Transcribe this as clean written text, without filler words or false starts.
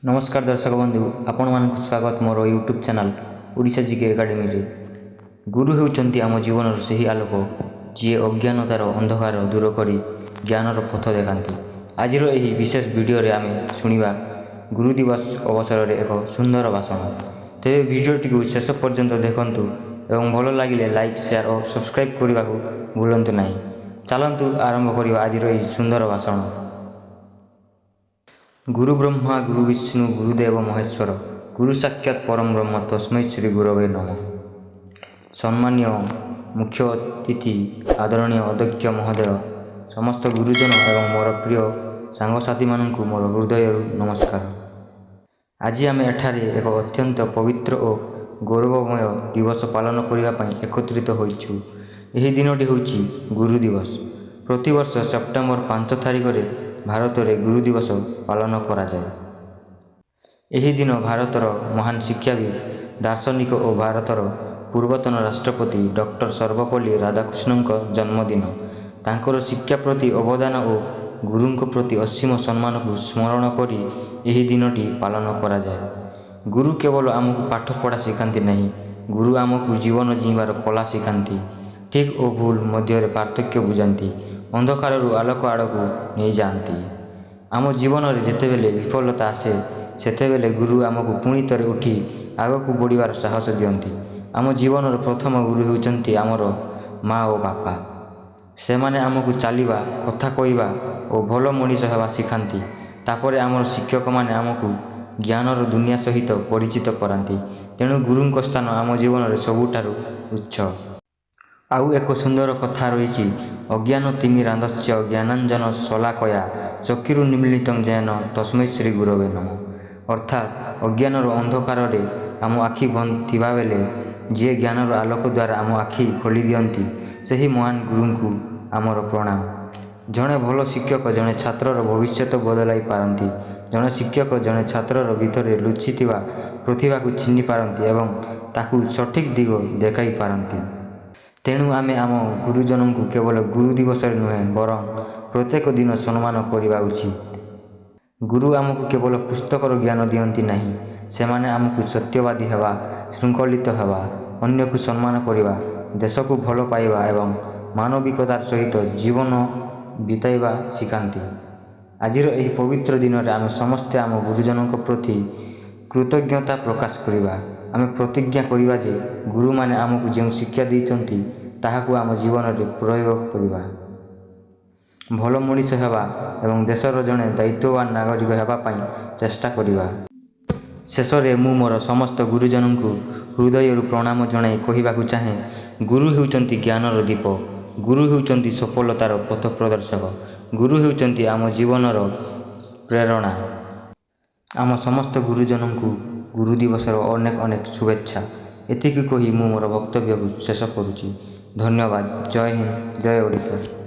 नमस्कार दर्शक बंधु आपण मानक स्वागत मोर YouTube channel Odisha GK Academy रे। गुरु होउचंती आम जीवन से ही आलोक जी अज्ञानतार अंधकार दूर करी ज्ञानर पथ देखाती। आज यही विशेष वीडियो रे आमे सुनिबा गुरु दिवस अवसर में एक सुंदर भाषण। तेरे वीडियोटी को शेष पर्यंत देखंतु एवं भल लगिले लाइक शेयर और सब्सक्राइब करने को भूलंतु नहीं। चलंतु आरंभ करिबा आज यही सुंदर भाषण। गुरु ब्रह्मा गुरु विष्णु गुरुदेव महेश्वर गुरु साक्षात परम ब्रह्म तस्मै श्री गुरवे नमः। सम्मान्य मुख्य अतिथि आदरणीय अध्यक्ष महोदय समस्त गुरुजन एवं मोर प्रिय सांगसाथी मानू मोर हृदय नमस्कार। आज आम एठारे एक अत्यंत पवित्र और गौरवमय दिवस पालन करने एकत्रित होइछु। यही दिनटी होछि गुरु दिवस। प्रतिवर्ष सेप्टेम्बर 5 तारिख रे भारत में गुरु दिवस पालन करा जाए। यही दिन भारतर महान शिक्षाविद दार्शनिक और भारतर पूर्वतन राष्ट्रपति डॉक्टर सर्वपल्ली राधाकृष्णन जन्मदिन। तांकर शिक्षा प्रति अवदान और गुरुंक प्रति असीम सम्मान को स्मरण करी यही दिनटी पालन करा जाए। गुरु केवल आमको पाठ पढ़ा शिखाती नहीं, गुरु आमको जीवन जीवार कला शिखाती। ठीक और भूल मध्य पार्थक्य बुझाती, अंधकार आलोक आड़ को नहीं जाती। आम जीवन में जितेबले विफलता आसे सेतेबेले गुरु आमको पुणी थे उठी आग को बढ़िवार साहस दियंती। आम जीवन प्रथम गुरु होउचंती आमर माँ और बापा। से माने आमको चलवा कथा कहवा और भल मनीष होगा शिखाती। तापर आमर शिक्षक माने आमको ज्ञानर दुनिया सहित परिचित कराती। तेणु गुरुंक स्थान आम जीवन में सबुठारु उच्च। आउ एक सुंदर कथा रही, अज्ञान तिमिरांधस्य ज्ञानांजन शलाकया चक्षुरुन्मीलितं येन तस्मै श्री गुरवे नमः। अर्थात अज्ञानर अंधकार आम आखि बंद थिबा बेले जी ज्ञानर आलोक द्वारा आम आखि खोली दियंती सही महान गुरु को आमर प्रणाम। जड़े भल शिक्षक जड़े छात्रर भविष्य बदलाई पारती। जड़े शिक्षक जड़े छात्रर भितर लुचि प्रतिभा को चिन्हि पारती एवं ताकू सठिक दिग देखाई पारती। तेणु आमे आम गुरुजन को केवल गुरु दिवस नुहे बरं प्रत्येक दिन सम्मान करवा उचित। गुरु आमको केवल पुस्तकर ज्ञान दियंती नहीं, सेमाने आमको सत्यवादी हेबा, श्रृंखलित हेबा, अन्य को सम्मान करवा, देश को भल पाइबा एवं मानविकतार सहित जीवन बिताइबा शिखाती। आजिर एही पवित्र दिन में आम समस्ते आम गुरुजन प्रति कृतज्ञता प्रकाश करिबा। आमे प्रतिज्ञा करिबा जे गुरु माने आमको जो शिक्षा देइचंती ताहाकू आम जीवन में प्रयोग करिबा। भल मनीष हेबा एवं देशर जड़े दायित्ववान नागरिक हेबा पई चेष्टा करिबा। शेष में मु मोर समस्त गुरुजन को हृदय प्रणाम जणाई कहवाकू चाहे, गुरु होउचंती ज्ञानर दीप, गुरु होउचंती सफलतार पथ प्रदर्शक, गुरु होउचंती आम जीवनर प्रेरणा। आम समस्त गुरुजन को गुरु दिवस अनेक अनेक शुभेच्छा। एतिकी कही मु मोर वक्तव्य को शेष करुच्ची। धन्यवाद। जय हिंद, जय ओडिशा।